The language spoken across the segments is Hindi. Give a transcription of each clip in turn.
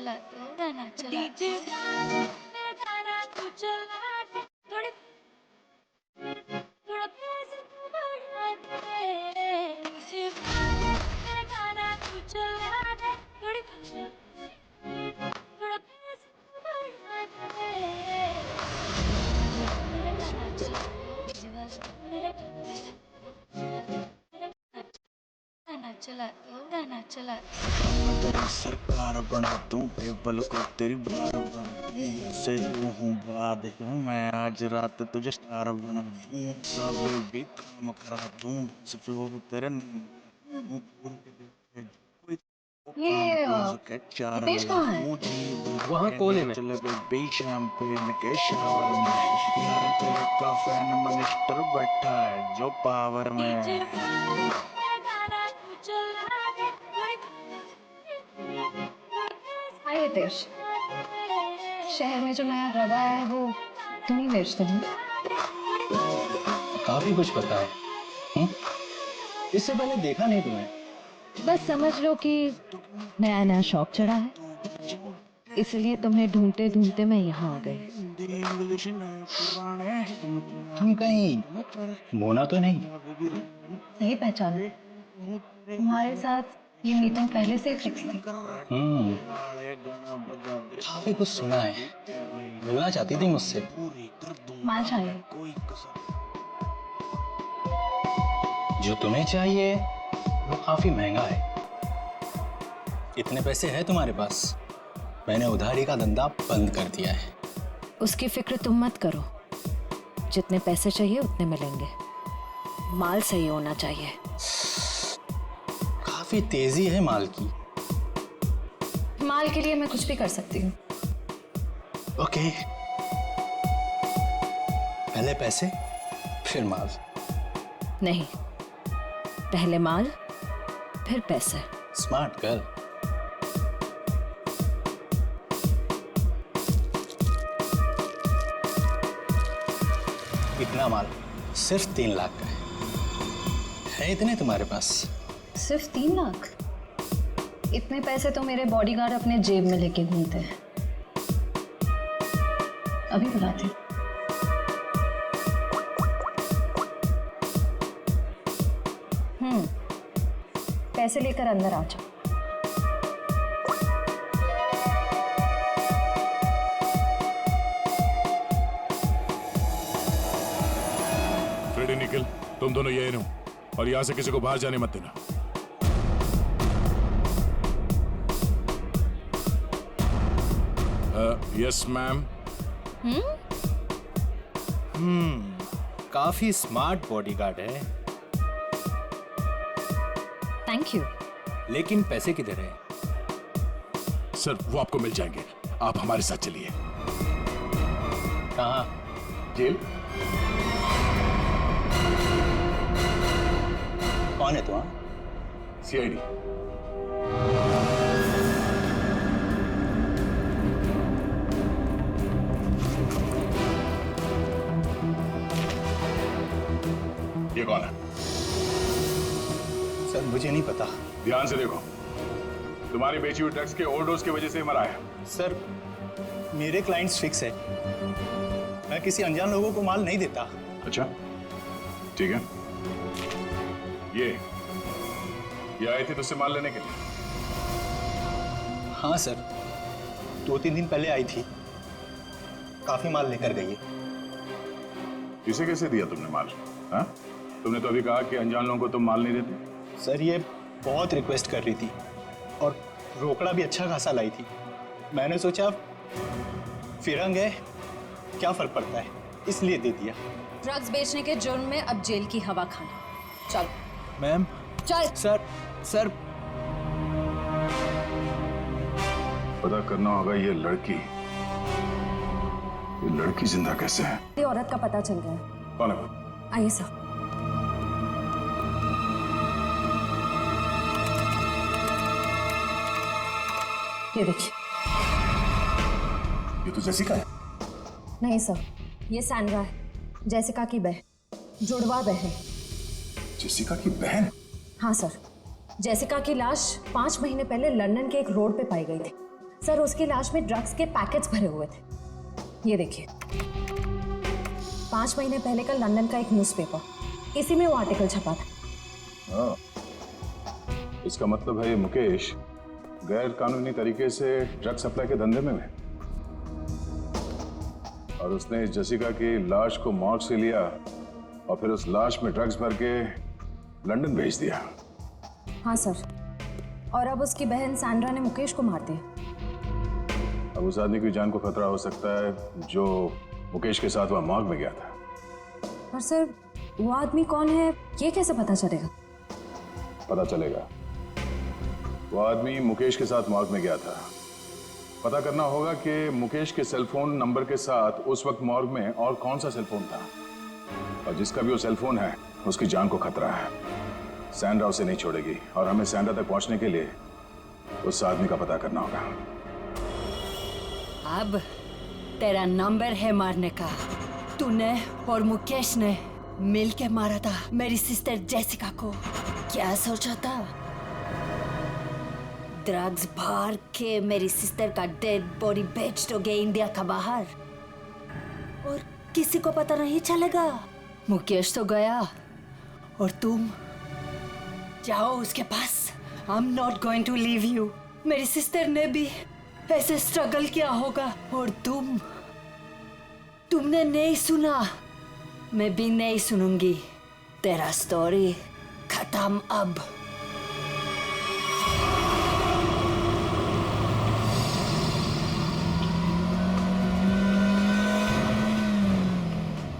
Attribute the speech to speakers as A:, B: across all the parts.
A: चला दो गाना चला दो मेरा गाना तू चला दे थोड़ी थोड़ा प्यास तू बढ़ा दे मेरा गाना तू चला दे थोड़ी थोड़ा प्यास तू बढ़ा दे मेरा गाना चला दो मेरा गाना चला दो गाना चला
B: मैं तेरी सरकार बना दूं टेबल को तेरी बार से हूँ बाद मैं आज रात तुझे स्टार बना दूं सब भी काम करा दूं सिर्फ वो तेरे
C: ये पेश कहाँ है?
D: वहाँ कोने में।
B: चले बेबी शैंपेन के शावर में यार तेरे का फैन मिनिस्टर बैठा है जो पावर में
A: मेरा गाना तू चला दे
C: हाय हितेश, शहर में जो नया रवा है वो तुम ही बेचते हो।
D: काफी कुछ पता है। इससे पहले देखा नहीं तुम्हें।
C: बस समझ लो कि नया नया शौक चढ़ा है, इसलिए तुम्हें ढूंढते ढूंढते मैं यहाँ आ गई।
D: हम कहीं मोना तो नहीं?
C: नहीं पहचाना? तुम्हारे साथ ये मीटिंग पहले से फिक्स थी।
D: काफी कुछ सुना है। मिलना चाहती थी मुझसे।
C: माल चाहिए।
D: जो तुम्हें चाहिए वो काफी महंगा है। इतने पैसे हैं तुम्हारे पास? मैंने उधारी का धंधा बंद कर दिया है।
C: उसकी फिक्र तुम मत करो, जितने पैसे चाहिए उतने मिलेंगे। माल सही होना चाहिए।
D: काफी तेजी है माल की।
C: माल के लिए मैं कुछ भी कर सकती हूँ।
D: ओके, पहले पैसे फिर माल।
C: नहीं, पहले माल फिर पैसे।
D: Smart girl. इतना माल सिर्फ 3 लाख का है इतने तुम्हारे पास?
C: सिर्फ 3 लाख? इतने पैसे तो मेरे बॉडीगार्ड अपने जेब में लेके घूमते हैं। अभी बुलाती। पैसे लेकर अंदर आ जाओ।
E: फ्रेडी निकल, तुम दोनों यही रहो और यहाँ से किसी को बाहर जाने मत देना। Yes ma'am.
D: काफी स्मार्ट बॉडीगार्ड है।
C: Thank you.
D: लेकिन पैसे किधर है?
E: सर वो आपको मिल जाएंगे, आप हमारे साथ चलिए।
D: कहाँ?
E: जेल।
D: कौन है तुम?
E: सीआईडी। ये कौन है?
D: सर मुझे नहीं पता।
E: ध्यान से देखो, तुम्हारी बेची हुई ड्रग्स के ओवरडोज की वजह से मरा है।
D: सर मेरे क्लाइंट्स फिक्स है, मैं किसी अनजान लोगों को माल नहीं देता।
E: अच्छा ठीक है। ये आए थे तुझसे माल लेने के लिए?
D: हाँ सर, 2-3 दिन पहले आई थी, काफी माल लेकर गई है।
E: इसे कैसे दिया तुमने माल? हाँ, तुमने तो अभी कहा कि अनजान लोगों को तुम माल नहीं देते।
D: सर ये बहुत रिक्वेस्ट कर रही थी और रोकड़ा भी अच्छा खासा लाई थी। मैंने सोचा फिरंग है, क्या फर्क पड़ता है, इसलिए दे दिया।
C: ड्रग्स बेचने के जुर्म में अब जेल की हवा खाना। चल
D: मैम।
C: चल।
D: सर
E: पता करना होगा ये लड़की जिंदा कैसे है।
C: ये औरत का पता चल गया।
E: कौन है?
C: आइए सर। ये देखिए।
E: ये तो जेसिका है।
C: नहीं सर, ये सैंड्रा है, जेसिका की बहन, जुड़वा बहन।
E: जेसिका की बहन?
C: हाँ सर, जेसिका की लाश 5 महीने पहले लंदन के एक रोड पे पाई गई थी।
F: सर उसकी लाश में ड्रग्स के पैकेट्स भरे हुए थे। ये देखिए, 5 महीने पहले का लंदन का एक न्यूज़पेपर, इसी में वो आर्टिकल छपा था।
E: हाँ, इसका मतलब है ये मुकेश गैर कानूनी तरीके से ड्रग सप्लाई के धंधे में है और उसने जसिका की लाश को मॉर्ग से लिया और फिर उस लाश में ड्रग्स भर के लंदन भेज दिया।
F: हाँ सर, और अब उसकी बहन सैंड्रा ने मुकेश को मार दिया।
E: अब उस आदमी की जान को खतरा हो सकता है जो मुकेश के साथ वहां मॉर्ग में गया था।
F: पर सर वो आदमी कौन है ये कैसे पता चलेगा?
E: पता चलेगा। वो आदमी मुकेश के साथ मॉर्ग में गया था। पता करना होगा कि मुकेश के सेलफोन नंबर के साथ उस वक्त मॉर्ग में और कौन सा सेलफोन था, और जिसका भी वो सेलफोन है उसकी जान को खतरा है। सैंड्रा उसे नहीं छोड़ेगी और हमें सैंड्रा तक पहुंचने के लिए उस आदमी का पता करना होगा।
A: अब तेरा नंबर है मारने का। तूने और मुकेश ने मिलके मारा था मेरी सिस्टर जेसिका को। क्या सोचा था? ड्रग्स भर के मेरी सिस्टर का डेड बॉडी बेच दोगे इंडिया का बाहर और किसी को पता नहीं चलेगा। मुकेश तो गया और तुम जाओ उसके पास। I am not going to leave you. मेरी सिस्टर ने भी ऐसे स्ट्रगल किया होगा और तुमने नहीं सुना, मैं भी नहीं सुनूंगी। तेरा स्टोरी खत्म अब।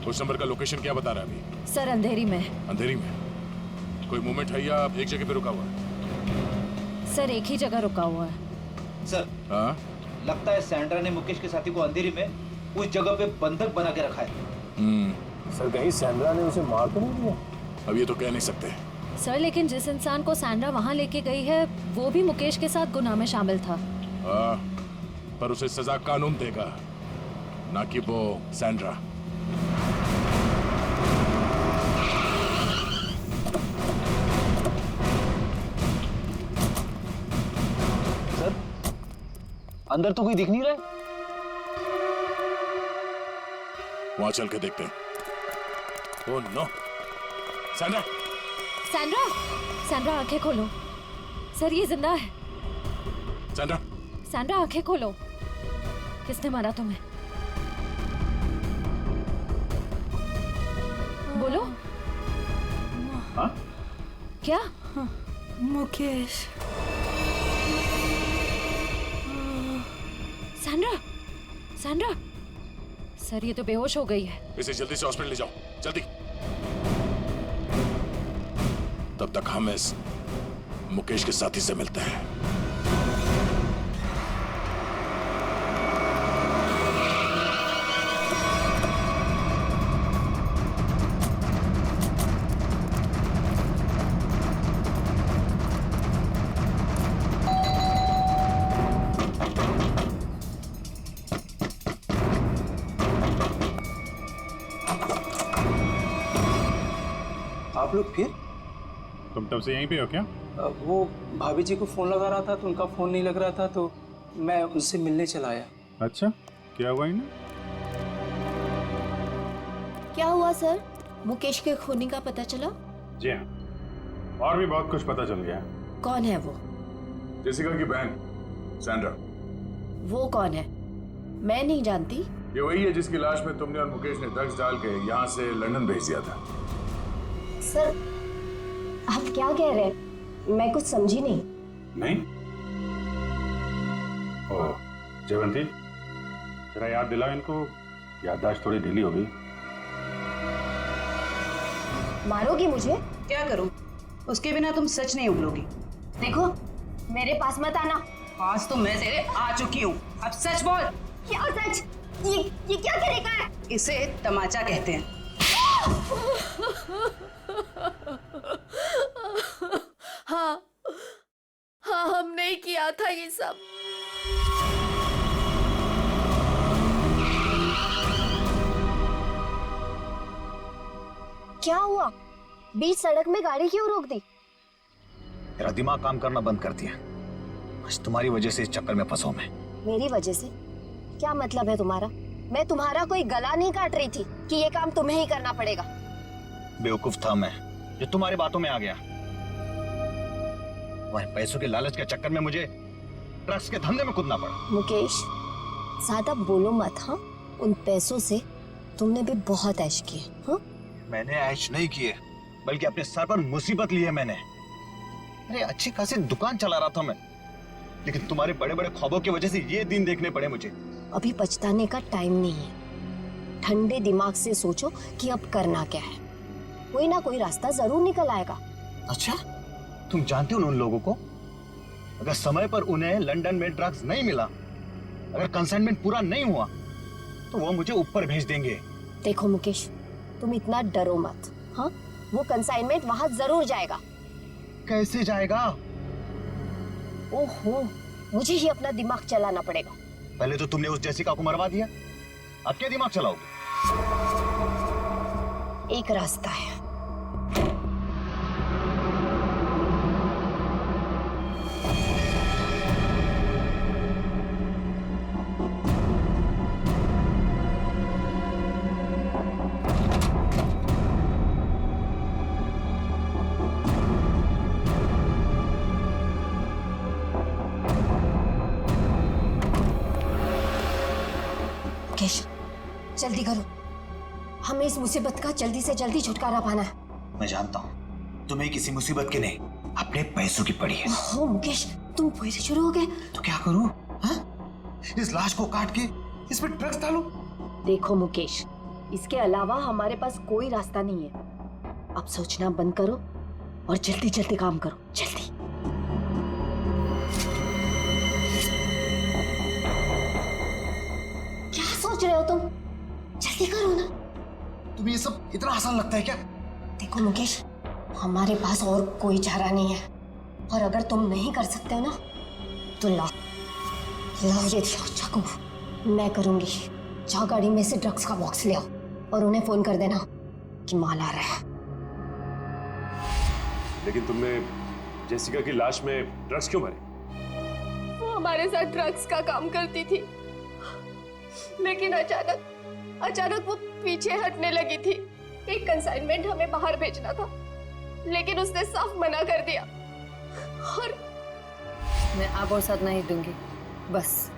E: उस नंबर का लोकेशन क्या बता रहा है अभी?
F: सर अंधेरी में।
E: अंधेरी में? कोई मूवमेंट है या एक जगह पे रुका हुआ है?
F: सर एक ही जगह रुका हुआ है।
G: सर
E: हाँ?
G: लगता है सैंड्रा ने मुकेश के साथी को अंधेरी में उस जगह पे बंधक बना के रखा है।
D: सर कहीं सैंड्रा ने उसे मार तो नहीं दिया?
E: अब ये तो कह नहीं सकते।
F: सर लेकिन जिस इंसान को सैंड्रा वहाँ लेके गई है वो भी मुकेश के साथ गुनाह में शामिल था।
E: हाँ, पर उसे सजा कानून देगा, ना कि वो सैंड्रा।
G: सर अंदर तो कोई दिख नहीं रहा है।
E: वहां चल के देखते हैं। Oh no, Sandra!
F: Sandra, Sandra आंखें खोलो। सर ये जिंदा है।
E: सैंड्रा!
F: सैंड्रा आंखें खोलो। किसने मारा तुम्हें? बोलो।
D: हाँ?
F: क्या?
A: मुकेश।
F: सैंड्रा, सैंड्रा, सर ये तो बेहोश हो गई है।
E: इसे जल्दी से हॉस्पिटल ले जाओ, जल्दी। तब तक हम इस मुकेश के साथी से मिलते हैं।
G: आप लोग फिर?
D: तुम तब से यहीं पे हो क्या?
G: वो भाभी जी को फोन लगा रहा था तो उनका फोन नहीं लग रहा था तो मैं उनसे मिलने चला आया।
D: अच्छा, क्या हुआ इन्हें?
A: क्या हुआ सर? मुकेश के खूनी का पता चला?
E: जी हाँ, और भी बहुत कुछ पता चल गया है।
A: कौन है वो?
E: जेसिका की बहन सैंड्रा।
A: वो कौन है? मैं नहीं जानती।
E: ये वही है जिसकी लाश में तुमने और मुकेश ने ड्रग्स डाल के यहाँ से लंदन भेज दिया था।
F: सर आप क्या कह रहे हैं? मैं कुछ समझी नहीं।
E: नहीं? ओह, जयवंती, जरा याद दिलाओ इनको, याददाश्त थोड़ी ढीली हो गई।
F: मारोगी मुझे?
H: क्या करूं? उसके बिना तुम सच नहीं उगलोगी।
F: देखो मेरे पास मत आना।
H: आज तो मैं तेरे आ चुकी हूँ, अब सच बोल।
F: क्या सच? ये क्या तरीका है?
H: इसे तमाचा कहते हैं।
A: हाँ हाँ, हमने ही किया था ये सब।
F: क्या हुआ? बीच सड़क में गाड़ी क्यों रोक दी?
I: मेरा दिमाग काम करना बंद कर दिया। आज तुम्हारी वजह से इस चक्कर में फंसा मैं। मेरी वजह से? क्या मतलब है तुम्हारा? मैं तुम्हारा कोई गला नहीं काट रही थी कि ये काम तुम्हें ही करना पड़ेगा।
B: बेवकूफ था मैं जो तुम्हारी बातों में आ गया। तुम्हारे पैसों के लालच के चक्कर में मुझे ड्रग्स के धंधे में कूदना पड़ा।
I: मुकेश, ज्यादा बोलो मत। हाँ, उन पैसों से तुमने भी बहुत ऐश किए। हाँ,
B: मैंने ऐश नहीं किए, बल्कि अपने सर पर मुसीबत ली है मैंने। अरे अच्छी खासी दुकान चला रहा था मैं, लेकिन तुम्हारे बड़े बड़े ख्वाबों की वजह से ये दिन देखने पड़े मुझे।
I: अभी पछताने का टाइम नहीं है। ठंडे दिमाग से सोचो कि अब करना क्या है। कोई ना कोई रास्ता जरूर निकल आएगा।
B: अच्छा, तुम जानते हो उन लोगों को? अगर समय पर उन्हें लंदन में ड्रग्स नहीं मिला, अगर कंसाइनमेंट पूरा नहीं हुआ, तो वो मुझे ऊपर भेज देंगे।
I: देखो मुकेश, तुम इतना डरो मत। हाँ, वो कंसाइनमेंट वहां जरूर जाएगा।
B: कैसे जाएगा?
I: ओहो, मुझे ही अपना दिमाग चलाना पड़ेगा।
B: पहले तो तुमने उस जेसिका को मरवा दिया, अब क्या दिमाग चलाओगे?
I: एक रास्ता है। मुकेश, जल्दी करो, हमें इस मुसीबत का जल्दी से जल्दी छुटकारा पाना है।
B: मैं जानता हूँ तुम्हें किसी मुसीबत की नहीं, अपने पैसों की पड़ी है।
I: ओह मुकेश, तुम फिर शुरू हो गए।
B: तो क्या करूँ? हाँ? इस लाश को काट के इसमें ड्रग्स डालूं?
I: देखो मुकेश, इसके अलावा हमारे पास कोई रास्ता नहीं है। अब सोचना बंद करो और जल्दी जल्दी काम करो, जल्दी। क्या सोच रहे हो तुम? जल्दी करो ना।
B: तुम्हें ये सब इतना आसान लगता है क्या?
I: देखो मुकेश, हमारे पास और कोई चारा नहीं है, और अगर तुम नहीं कर सकते हो ना, तो लाओ ये चाकू, मैं करूंगी। जाओ गाड़ी में से ड्रग्स का बॉक्स ले आओ और उन्हें फोन कर देना कि माल आ रहा है।
J: लेकिन तुमने जेसिका की लाश में ड्रग्स क्यों भरे?
K: वो हमारे साथ ड्रग्स का काम करती थी, लेकिन अचानक वो पीछे हटने लगी थी। एक कंसाइनमेंट हमें बाहर भेजना था, लेकिन उसने साफ मना कर दिया। और
A: मैं अब और साथ नहीं दूंगी, बस।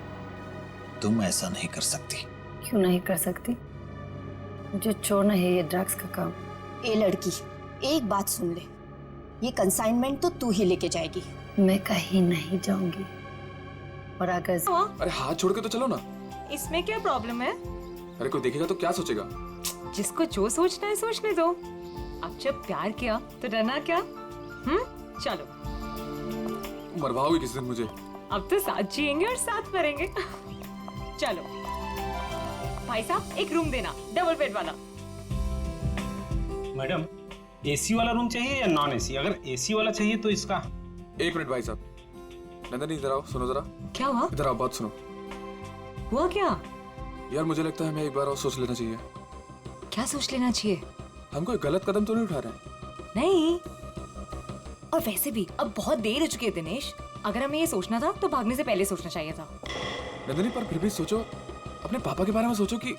B: तुम ऐसा नहीं कर सकती।
A: क्यों नहीं कर सकती? मुझे छोड़ना है ये ड्रग्स का काम।
I: ए लड़की, एक बात सुन ले, ये कंसाइनमेंट तो तू ही लेके जाएगी।
A: मैं कहीं नहीं जाऊंगी, और अगर
L: अरे हाथ छोड़ के तो चलो ना।
K: इसमें क्या प्रॉब्लम है?
L: अरे कोई देखेगा तो क्या सोचेगा?
K: जिसको जो सोचना है सोचने दो। अब जब प्यार किया तो डरना क्या? चलो,
L: मरवाओगे किस दिन मुझे?
K: अब तो साथ जिएंगे और साथ मरेंगे। चलो भाई साहब, एक रूम देना, डबल बेड वाला।
M: मैडम, एसी वाला रूम चाहिए या नॉन एसी? अगर एसी वाला चाहिए तो इसका।
L: एक मिनट भाई साहब, नंदनी इधर आओ, सुनो जरा।
K: क्या हुआ?
L: इधर आओ, बात सुनो।
K: हुआ क्या?
L: यार मुझे लगता है हमें एक बार और सोच लेना चाहिए।
K: क्या सोच लेना चाहिए?
L: हम कोई गलत कदम तो नहीं उठा रहे?
K: नहीं, और वैसे भी अब बहुत देर हो चुकी है दिनेश। अगर हमें ये सोचना था तो भागने से पहले सोचना चाहिए था।
L: नंदनी, पर फिर भी सोचो, अपने पापा के बारे में सोचो कि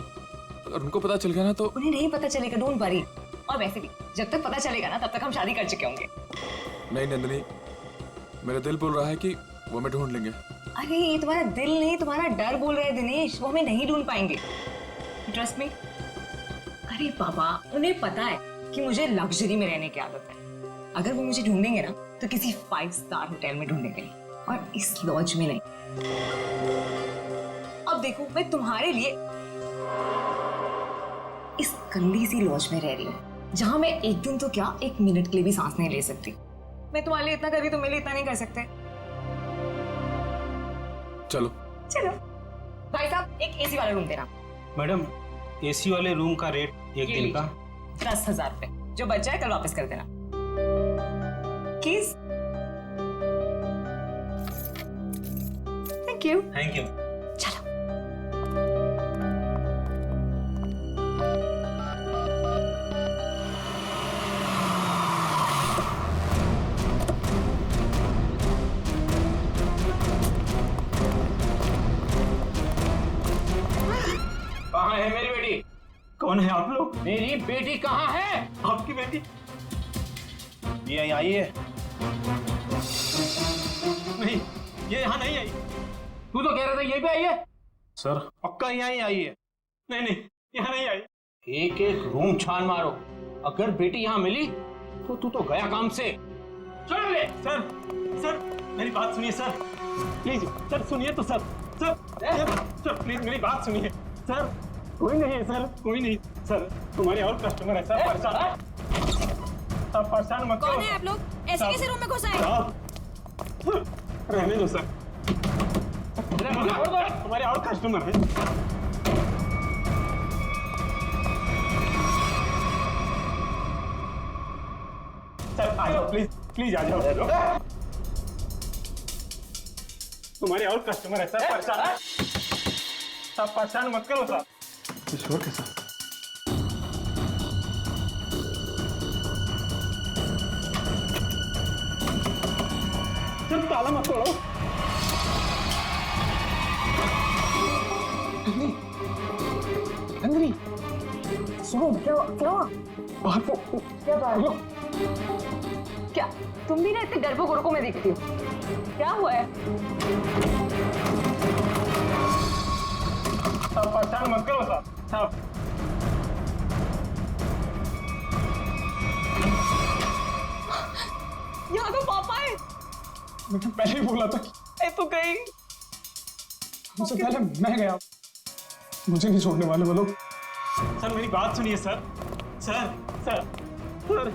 L: अगर उनको पता चल गया ना तो।
K: उन्हें नहीं पता चलेगा, डोंट वरी। और वैसे भी जब तक पता चलेगा ना, तब तक हम शादी कर चुके होंगे।
L: नहीं नंदनी, मेरा दिल बोल रहा है कि वो हमें ढूंढ लेंगे।
K: अरे ये तुम्हारा दिल नहीं, तुम्हारा डर बोल रहा है दिनेश। वो हमें नहीं ढूंढ पाएंगे, ट्रस्ट मी। अरे बाबा, उन्हें पता है कि मुझे लग्जरी में रहने की आदत है। अगर वो मुझे ढूंढेंगे ना, तो किसी 5 स्टार होटल में ढूंढेंगे, और इस लॉज में नहीं। अब देखो, मैं तुम्हारे लिए इस गंदी सी लॉज में रह रही हूँ, जहां मैं एक दिन तो क्या, 1 मिनट के लिए भी सांस नहीं ले सकती। मैं तुम्हारे लिए इतना कर रही, तुम मेरे लिए इतना नहीं कर सकते।
L: चलो
K: चलो भाई साहब, एक एसी वाला रूम देना।
M: मैडम, एसी वाले रूम का रेट एक दिन का
K: 10,000 रुपए, जो बच जाए कल वापस कर देना। किस? Thank you.
M: Thank you.
K: चलो।
M: कौन है आप लोग?
N: मेरी बेटी कहाँ है?
M: आपकी बेटी ये यहाँ आई है? नहीं, ये यहाँ नहीं आई।
N: तू तो कह रहा था यहीं पे आई है।
M: सर पक्का यहाँ ही आई है। नहीं नहीं, यहाँ नहीं आई।
N: एक एक रूम छान मारो, अगर बेटी यहाँ मिली तो तू तो गया काम से। चल ले।
M: सर सर मेरी बात सुनिए सर, प्लीज सर सुनिए तो सर। सर सर प्लीज मेरी बात सुनिए सर। कोई नहीं है सर, कोई नहीं सर, तुम्हारे और कस्टमर है सर। परेशान आप परेशान मत करो।
F: कौन है आप लोग? ऐसे कैसे रूम में घुस आए?
M: रहने दो सर, तुम्हारे और कस्टमर है। सर आ जाओ प्लीज, प्लीज आ जाओ। तुम्हारे और कस्टमर है सर। परेशान आप परेशान मत करो सर।
L: किशोर के साथ
M: सर ताला मत तोड़ो।
G: नंदिनी
F: सुनो, क्या क्या
G: बाहर को
F: क्या बात? क्या तुम भी ना इतने गर्भो गुरको में दिखती हो? क्या हुआ है?
M: आप परेशान मत करो सर। साहब
F: यहाँ तो पापा है।
M: मैं तो पहले ही बोला था कि
F: तो गई।
M: मुझसे पहले मैं गया, मुझे नहीं छोड़ने वाले वो लोग। सर मेरी बात सुनिए सर। सर सर सर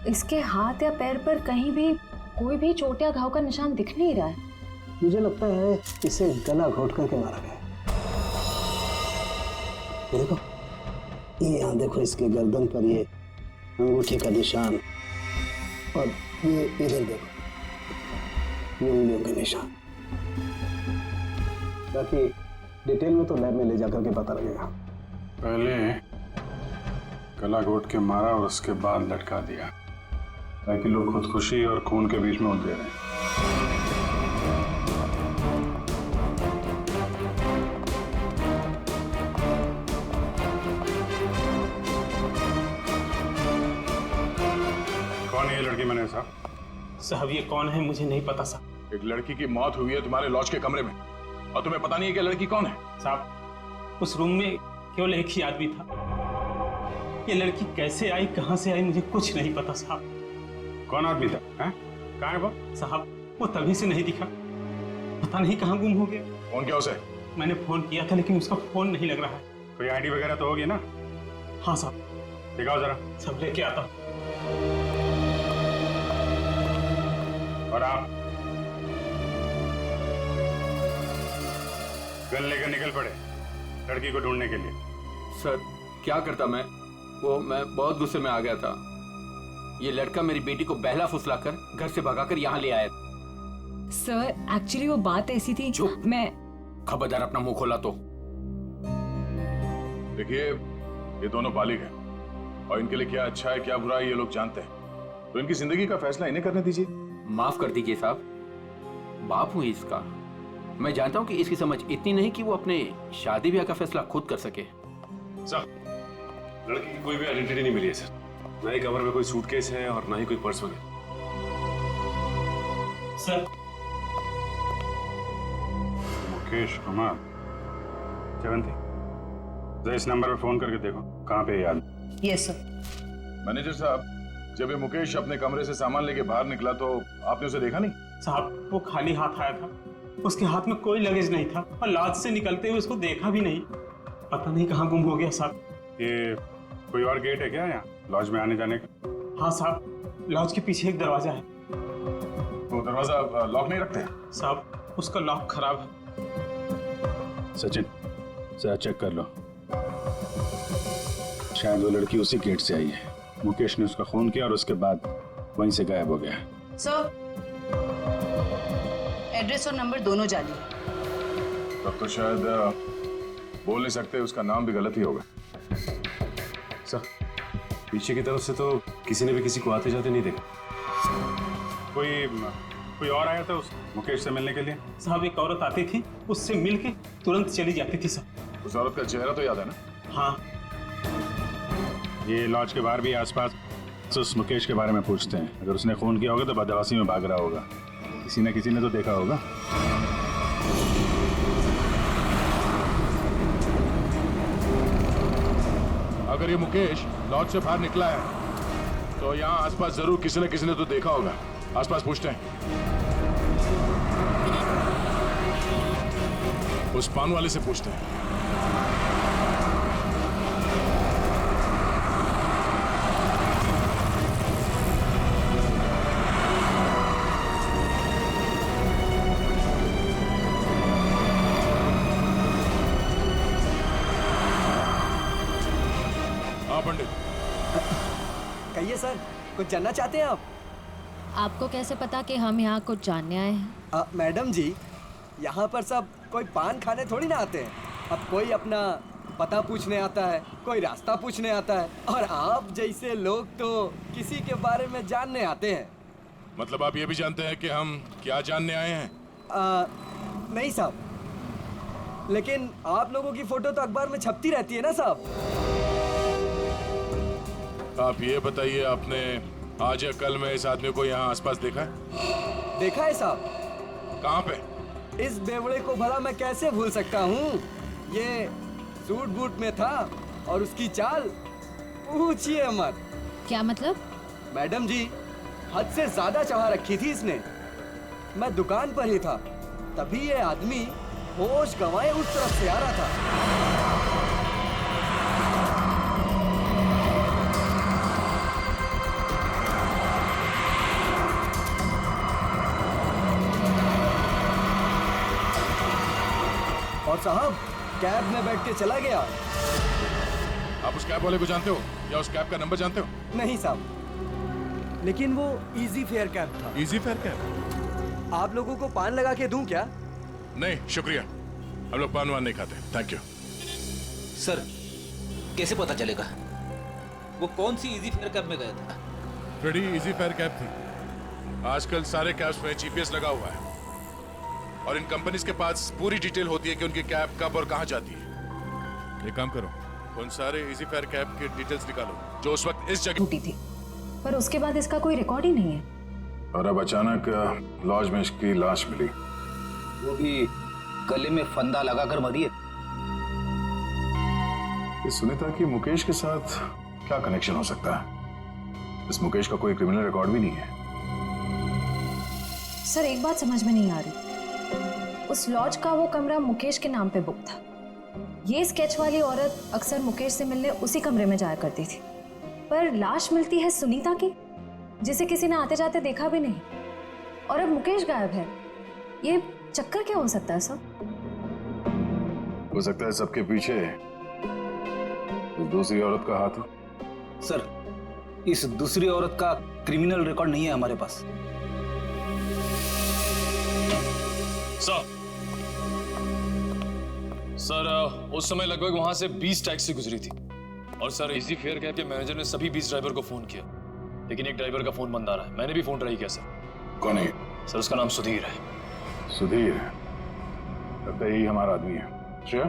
F: इसके हाथ या पैर पर कहीं भी कोई भी चोट या घाव का निशान दिख नहीं रहा है।
G: मुझे लगता है इसे गला घोट करके मारा गया। ये देखो, ये यहाँ देखो, इसके गर्दन पर ये अंगूठी का निशान, और ये इधर देखो, ये उंगलियों के निशान। बाकी डिटेल में तो लैब में ले जाकर के पता लगेगा।
E: पहले गला घोट के मारा और उसके बाद लटका दिया, ताकि लोग खुदकुशी और खून के बीच में उलझे रहे। कौन है ये लड़की? मैंने
M: साहब ये कौन है मुझे नहीं पता साहब।
E: एक लड़की की मौत हुई है तुम्हारे लॉज के कमरे में, और तुम्हें पता नहीं है कि लड़की कौन है?
M: साहब उस रूम में केवल एक ही आदमी था। ये लड़की कैसे आई, कहां से आई, मुझे कुछ नहीं पता साहब।
E: कौन आदमी था? कहाँ है वो?
M: साहब वो तभी से नहीं दिखा, पता नहीं कहाँ गुम हो गया।
E: फोन किया उसे?
M: मैंने फोन किया था लेकिन उसका फोन नहीं लग रहा है।
E: कोई आईडी वगैरह तो होगी ना?
M: हाँ साहब।
E: दिखाओ जरा।
M: सब लेके आता।
E: और आप गन लेकर निकल पड़े लड़की को ढूंढने के लिए।
L: सर क्या करता मैं बहुत गुस्से में आ गया था। ये लड़का मेरी बेटी को बहला फुसलाकर घर से भगाकर यहाँ ले आया।
F: सर एक्चुअली वो बात ऐसी थी जो मैं
L: खबरदार अपना मुंह खोला तो।
E: देखिए ये दोनों बालिग हैं और इनके लिए क्या अच्छा है क्या बुरा है ये लोग जानते हैं, तो इनकी जिंदगी का फैसला इन्हें करने दीजिए।
L: माफ कर दीजिए साहब, बाप हूं इसका। मैं जानता हूं कि इसकी समझ इतनी नहीं कि वो अपने शादी ब्याह का फैसला खुद कर सके।
J: सर लड़की की कोई भी आइडेंटिटी नहीं मिली है सर, ना ही कवर में कोई सूटकेस है और ना ही कोई पर्स वगैरह।
M: सर
E: मुकेश कुमार, जयवंती जरा इस नंबर पे फोन करके देखो कहाँ पे याद।
H: Yes sir.
E: मैनेजर साहब, जब ये मुकेश अपने कमरे से सामान लेके बाहर निकला तो आपने उसे देखा नहीं?
M: साहब वो खाली हाथ आया था, उसके हाथ में कोई लगेज नहीं था और लॉज से निकलते हुए उसको देखा भी नहीं। पता नहीं कहाँ गुम हो गया साहब।
E: ये कोई और गेट है क्या यहाँ लॉज में आने जाने का?
M: हाँ साहब, लॉज के पीछे एक दरवाजा है,
E: दरवाजा लॉक नहीं रखते?
M: साहब उसका लॉक खराब है।
E: सचिन जरा चेक कर लो, शायद वो लड़की उसी गेट से आई है। मुकेश ने उसका खून किया और उसके बाद वहीं से गायब हो गया।
H: सर एड्रेस और नंबर दोनों जाली।
E: तब तो शायद बोल नहीं सकते, उसका नाम भी गलत ही होगा।
J: सर पीछे की तरफ से तो किसी ने भी किसी को आते जाते नहीं देखा।
E: कोई और आया था उस मुकेश से मिलने के लिए?
M: साहब एक औरत आती थी, उससे मिल के तुरंत चली जाती थी सर।
E: उस औरत का चेहरा तो याद है ना?
M: हाँ।
E: ये लॉज के बाहर भी आसपास तो उस मुकेश के बारे में पूछते हैं। अगर उसने खून किया होगा तो बदमाशी में भाग रहा होगा, किसी न किसी ने तो देखा होगा। अगर ये मुकेश लॉज से बाहर निकला है तो यहाँ आसपास जरूर किसी न किसी ने तो देखा होगा। आसपास पूछते हैं। उस पान वाले से पूछते हैं। हाँ पंडित।
O: कहिए सर, कुछ जानना चाहते हैं आप?
F: आपको कैसे पता कि हम यहाँ कुछ जानने आए हैं?
O: मैडम जी, यहाँ पर सब कोई पान खाने थोड़ी ना आते हैं। अब कोई अपना पता पूछने आता है, कोई रास्ता पूछने आता है, और आप जैसे लोग तो किसी के बारे में जानने आते हैं।
E: मतलब आप ये भी जानते हैं कि हम क्या जानने आए हैं?
O: नहीं साहब, लेकिन आप लोगों की फोटो तो अखबार में छपती रहती है ना साहब।
E: आप ये बताइए, आपने आज या कल में इस आदमी को यहाँ आसपास देखा है?
O: देखा है साहब।
E: कहाँ पे?
O: इस बेवड़े को भला मैं कैसे भूल सकता हूँ। ये सूट बूट में था और उसकी चाल पूछिए मत।
F: क्या मतलब?
O: मैडम जी, हद से ज्यादा चाह रखी थी इसने। मैं दुकान पर ही था, तभी ये आदमी होश गंवाए उस तरफ से आ रहा था। और साहब कैब में बैठ के चला गया।
E: आप उस कैब वाले को जानते हो या उस कैब का नंबर जानते हो?
O: नहीं साहब, लेकिन वो इजी फेयर कैब था।
E: Easy fair cab?
O: आप लोगों को पान लगा के दूं क्या?
E: नहीं शुक्रिया, हम लोग पान वान नहीं खाते, थैंक यू।
P: सर कैसे पता चलेगा वो कौन सी इजी फेयर कैब में गया था?
E: बड़ी इजी फेयर कैब थी। आजकल सारे कैब्स में जीपीएस लगा हुआ है और इन कंपनीज के पास पूरी डिटेल होती है कि उनकी कैब कब और कहां जाती है। एक काम करो, उन सारे इजी फेयर कैब के डिटेल्स निकालो जो उस वक्त इस जगह
F: टूटी थी, पर उसके बाद इसका कोई रिकॉर्ड ही नहीं है।
E: और अब अचानक लॉज में इसकी लाश मिली,
P: वो भी गले में फंदा लगाकर मरी है।
E: इस सुनीता की मुकेश के साथ क्या कनेक्शन हो सकता है? इस मुकेश का कोई क्रिमिनल रिकॉर्ड भी नहीं है।
F: सर एक बात समझ में नहीं आ रही, उस लॉज का वो कमरा मुकेश के नाम पे बुक था। ये स्केच वाली औरत अक्सर मुकेश से मिलने उसी कमरे में जाया करती थी, पर लाश मिलती है सुनीता की, जिसे किसी ने आते जाते देखा भी नहीं, और अब मुकेश गायब है। ये चक्कर क्या हो सकता है सर?
E: हो सकता है सबके पीछे उस दूसरी औरत का हाथ हो।
P: सर इस दूसरी औरत का क्रिमिनल रिकॉर्ड नहीं है हमारे पास।
Q: सर उस समय लगभग वहां से 20 टैक्सी गुजरी थी और सर इजी फेयर कैब के मैनेजर ने सभी 20 ड्राइवर को फोन किया, लेकिन एक ड्राइवर का फोन बंद आ रहा है। मैंने भी फोन ट्राई किया सर।
E: कौन है?
Q: सर उसका नाम सुधीर है।
E: सुधीर? लगता है यही हमारा आदमी है। श्रेया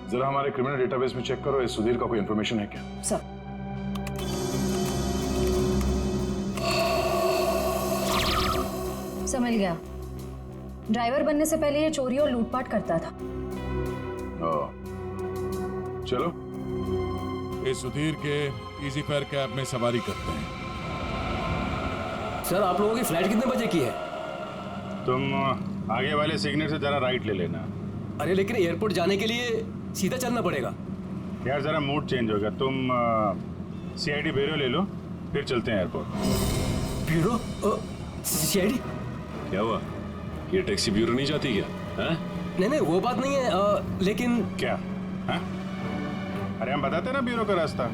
E: जरा हमारे क्रिमिनल डेटाबेस में चेक करो, इस सुधीर का कोई इंफॉर्मेशन है क्या?
F: सर समझ गया, ड्राइवर बनने से पहले ये चोरी और लूटपाट करता था।
E: चलो इस सुधीर के इजी फेयर कैब में सवारी करते हैं।
P: सर आप लोगों की फ्लाइट कितने बजे की है?
E: तुम आगे वाले सिग्नल से जरा राइट ले लेना।
O: अरे लेकिन एयरपोर्ट जाने के लिए सीधा चलना पड़ेगा।
E: यार जरा मूड चेंज होगा, तुम सीआईडी ब्यूरो ले लो, फिर चलते हैं एयरपोर्ट।
O: ब्यूरो? सीआईडी?
J: क्या हुआ? ये टैक्सी ब्यूरो नहीं जाती क्या? हैं?
O: नहीं वो बात नहीं है, लेकिन
E: क्या? हाँ? अरे हम बताते ना ब्यूरो का रास्ता,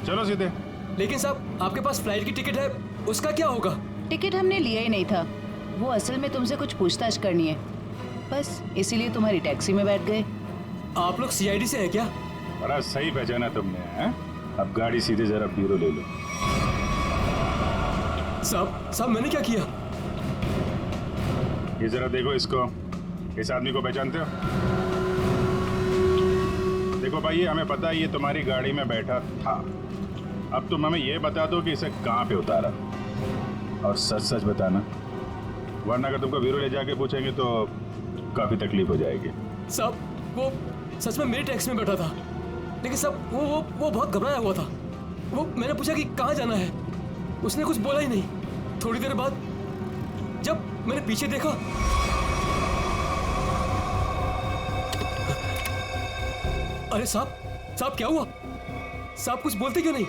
E: चलो सीधे।
O: लेकिन साहब आपके पास फ्लाइट की टिकट है, उसका क्या होगा?
C: टिकट हमने लिया ही नहीं था, वो असल में तुमसे कुछ पूछताछ करनी है, बस इसीलिए तुम्हारी टैक्सी में बैठ गए।
O: आप लोग सीआईडी से हैं क्या?
E: बड़ा सही पहचाना तुमने, हैं? अब गाड़ी सीधे जरा ब्यूरो ले लो।
O: साहब मैंने क्या किया?
E: ये जरा देखो इसको, इस आदमी को पहचानते हो? देखो भाई, ये हमें पता है ये तुम्हारी गाड़ी में बैठा था। अब तुम हमें ये बता दो कि इसे कहाँ पे उतारा, और सच सच बताना, वरना अगर तुमको ब्यूरो ले जाके पूछेंगे तो काफी तकलीफ हो जाएगी।
O: साहब वो सच में मेरी टैक्सी में बैठा था, लेकिन साहब वो बहुत घबराया हुआ था। वो मैंने पूछा कि कहाँ जाना है, उसने कुछ बोला ही नहीं। थोड़ी देर बाद जब मैंने पीछे देखा, अरे साहब क्या हुआ? साहब कुछ बोलते क्यों नहीं?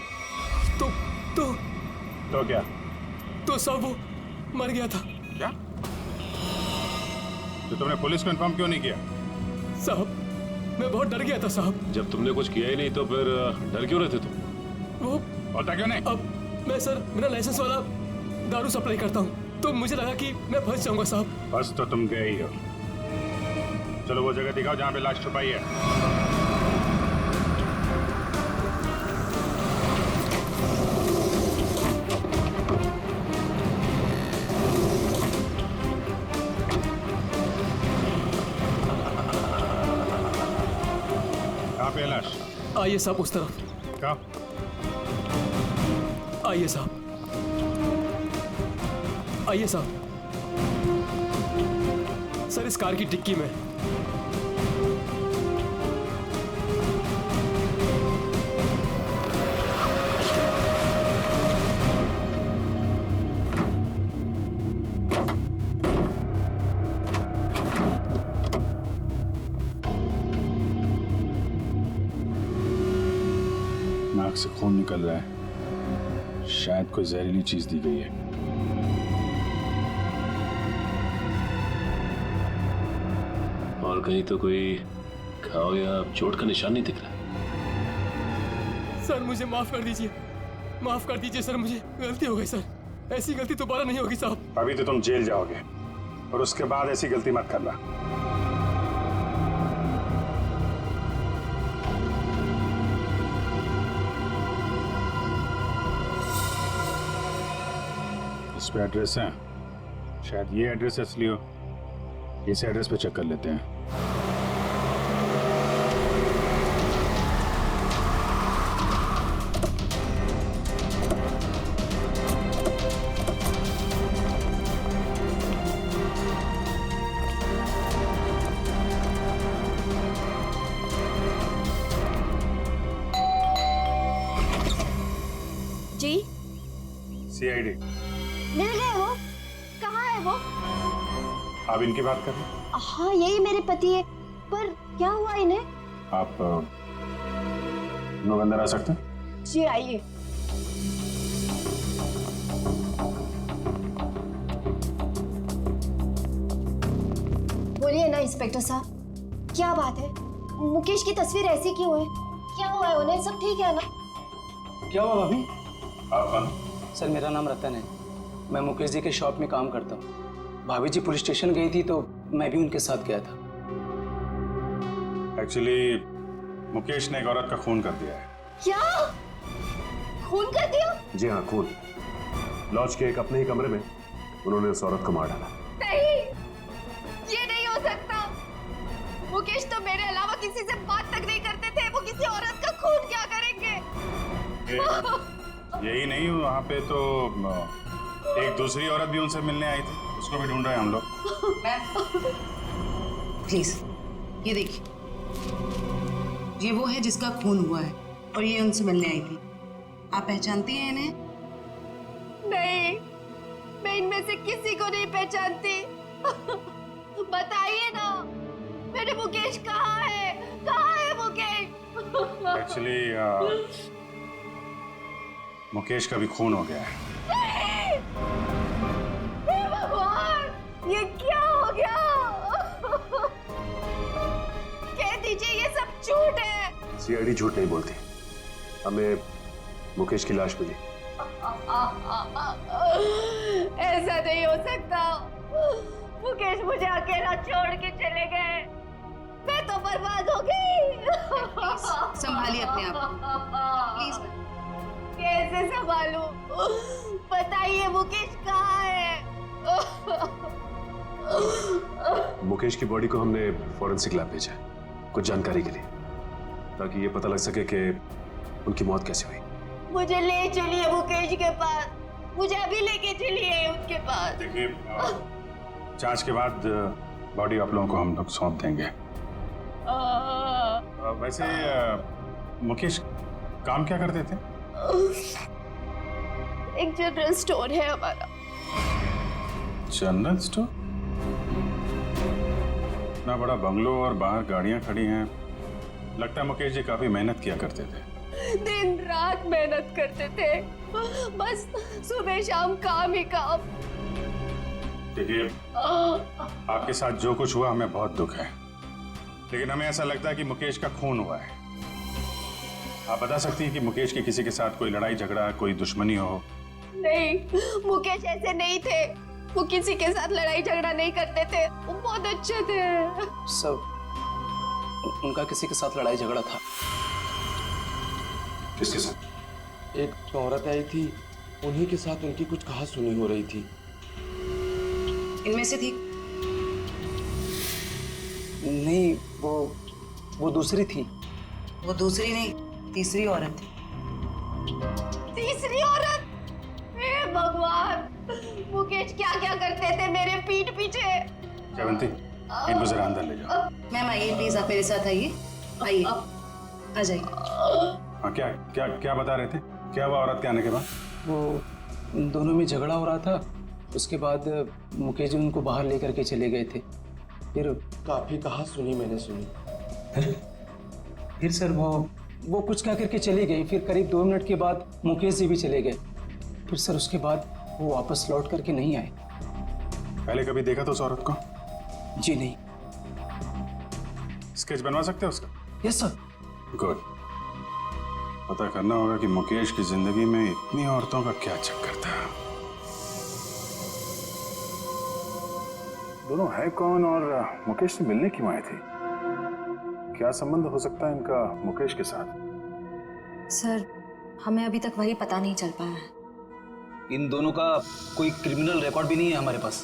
O: तो
E: क्या?
O: तो साहब वो मर गया था।
E: क्या? तो तुमने पुलिस को इन्फॉर्म क्यों नहीं किया?
O: साहब मैं बहुत डर गया था साहब।
J: जब तुमने कुछ किया ही नहीं तो फिर डर क्यों रहे थे तुम?
O: वो
E: होता क्यों नहीं?
O: अब मैं सर मेरा लाइसेंस वाला दारू सप्लाई करता हूँ, तो मुझे लगा कि मैं फंस जाऊंगा साहब।
E: बस तो तुम गए ही हो। चलो वो जगह दिखाओ जहाँ पे लाश छुपाई है। लाश?
O: आइए साहब उस तरफ।
E: क्या?
O: आइए साहब, आइए साहब। सर इस कार की डिक्की में।
E: नाक से खून निकल रहा है, शायद कोई जहरीली चीज दी गई है।
J: और कहीं तो कोई घाव या चोट का निशान नहीं दिख रहा।
O: सर मुझे माफ कर दीजिए, माफ कर दीजिए सर, मुझे गलती हो गई सर। ऐसी गलती दोबारा नहीं होगी साहब।
E: अभी तो तुम जेल जाओगे और उसके बाद ऐसी गलती मत करना। इस पे एड्रेस है, शायद ये एड्रेस असली हो। इस एड्रेस पे चेक कर लेते हैं।
I: जी
E: सीआईडी
I: मिल गए वो? कहाँ है वो?
E: आप इनकी बात कर रहे हैं?
I: हाँ यही मेरे पति है, पर क्या हुआ इन्हें?
E: आप लोग अंदर आ सकते हैं?
I: जी आइए। बोलिए ना इंस्पेक्टर साहब, क्या बात है? मुकेश की तस्वीर ऐसी क्यों है? क्या हुआ है उन्हें? सब ठीक है ना?
D: क्या हुआ भाभी?
E: आप कौन?
D: सर मेरा नाम रतन है, मैं मुकेश जी के शॉप में काम करता हूँ। भाभी जी पुलिस स्टेशन गई थी तो मैं भी उनके साथ गया था।
E: एक्चुअली मुकेश ने एक औरत का खून कर दिया है।
I: क्या? खून कर दिया?
J: जी हाँ, खून। लॉज के एक अपने ही कमरे में उन्होंने उस औरत को मार डाला।
I: नहीं, ये नहीं हो सकता। मुकेश तो मेरे अलावा किसी से बात तक नहीं करते थे, वो किसी औरत का खून क्या करेंगे?
E: यही नहीं, वहाँ पे तो एक दूसरी औरत भी उनसे मिलने आई थी, उसको भी ढूंढ रहे हैं हम लोग।
H: प्लीज ये देखिए, ये वो है जिसका खून हुआ है और ये उनसे मिलने आई थी। आप पहचानती हैं इन्हें?
I: नहीं, मैं इनमें से किसी को नहीं पहचानती। बताइए ना, मेरे मुकेश कहाँ है? कहाँ है मुकेश?
E: एक्चुअली मुकेश का भी खून हो गया है।
I: हे भगवान! ये क्या हो गया? कह दीजिए ये सब झूठ है।
J: सीआईडी झूठ नहीं बोलती। हमें मुकेश की लाश मिली।
I: ऐसा नहीं हो सकता। मुकेश मुझे अकेला छोड़ के चले गए। मैं तो बर्बाद हो गई।
H: संभालिए अपने आप को, प्लीज।
I: कैसे संभालूं? बताइए मुकेश कहाँ है?
J: मुकेश की बॉडी को हमने फॉरेंसिक लैब भेजा है कुछ जानकारी के लिए, ताकि ये पता लग सके कि उनकी मौत कैसे हुई।
I: मुझे ले चलिए मुकेश के पास। मुझे अभी लेके चलिए उनके पास।
E: देखिए, जांच के बाद बॉडी आप लोगों को हम लोग सौंप देंगे। वैसे मुकेश काम क्या करते थे?
I: एक जनरल स्टोर है हमारा।
E: General store? इतना बड़ा बंगलो और बाहर गाड़ियां खड़ी हैं। लगता है मुकेश जी काफी मेहनत किया करते थे।
I: दिन रात मेहनत करते थे, बस सुबह शाम काम ही काम।
E: देखिए, आपके साथ जो कुछ हुआ हमें बहुत दुख है, लेकिन हमें ऐसा लगता है कि मुकेश का खून हुआ है। आप बता सकती हैं कि मुकेश की किसी के साथ कोई लड़ाई झगड़ा, कोई दुश्मनी हो?
I: नहीं, मुकेश ऐसे नहीं थे। वो किसी के साथ लड़ाई झगड़ा नहीं करते थे। वो बहुत अच्छे थे।
O: सब उनका किसी के साथ लड़ाई झगड़ा था।
J: किसके साथ?
R: एक औरत आई थी, उन्हीं के साथ उनकी कुछ कहा सुनी हो रही थी।
H: इनमें से थी?
O: नहीं, वो दूसरी थी।
H: वो दूसरी नहीं, तीसरी औरत थी।
I: तीसरी औरत? हे भगवान, मुकेश क्या क्या करते थे मेरे पीठ पीछे।
E: जयवंती, इनको जरा अंदर ले जाओ।
H: मैम आइए प्लीज, आप मेरे साथ आइए। आइए, आ जाइए।
E: हाँ, क्या क्या क्या बता रहे थे? क्या हुआ औरत के आने के बाद?
O: वो दोनों में झगड़ा हो रहा था। उसके बाद मुकेश जी उनको बाहर लेकर के चले गए थे। फिर
R: काफी कहा सुनी मैंने सुनी।
O: फिर सर वो कुछ कह करके चली गई। फिर करीब 2 मिनट के बाद मुकेश जी भी चले गए। फिर सर उसके बाद वो वापस लौट करके नहीं आए।
E: पहले कभी देखा था उस औरत को?
O: जी नहीं।
E: स्केच बनवा सकते हो उसका?
O: Yes sir.
E: गुड। पता करना होगा कि मुकेश की जिंदगी में इतनी औरतों का क्या चक्कर था। दोनों है कौन और मुकेश से मिलने क्यों आए थे? क्या संबंध हो सकता है इनका मुकेश के साथ?
F: सर, हमें अभी तक वही पता नहीं चल पाया है।
P: इन दोनों का कोई क्रिमिनल रिकॉर्ड भी नहीं है हमारे पास।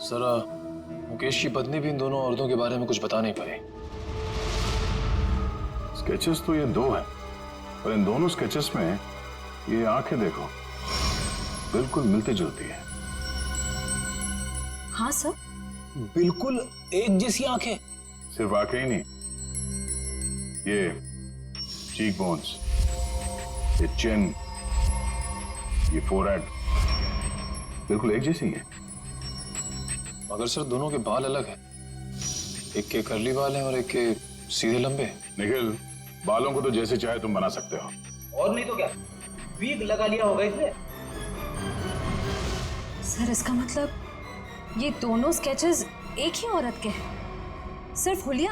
Q: सर, मुकेश की पत्नी भी इन दोनों औरतों के बारे में कुछ बता नहीं पाई।
E: स्केचेस तो ये 2 हैं, और इन दोनों स्केचेस में ये आंखें देखो, बिल्कुल मिलती जुलती है।
F: हाँ सर,
P: बिल्कुल एक जैसी आंखें।
E: सिर्फ आंखें ही नहीं, ये चीक बोन्स, ये चिन, ये फोरहेड, बिल्कुल एक जैसी है।
Q: मगर सर दोनों के बाल अलग हैं। एक के कर्ली बाल हैं और एक के सीधे लंबे।
E: निखिल, बालों को तो जैसे चाहे तुम बना सकते हो।
P: और नहीं तो क्या, वीग लगा लिया होगा इसने।
F: सर इसका मतलब ये दोनों स्केचेस एक ही औरत के हैं। सिर्फ हुलिया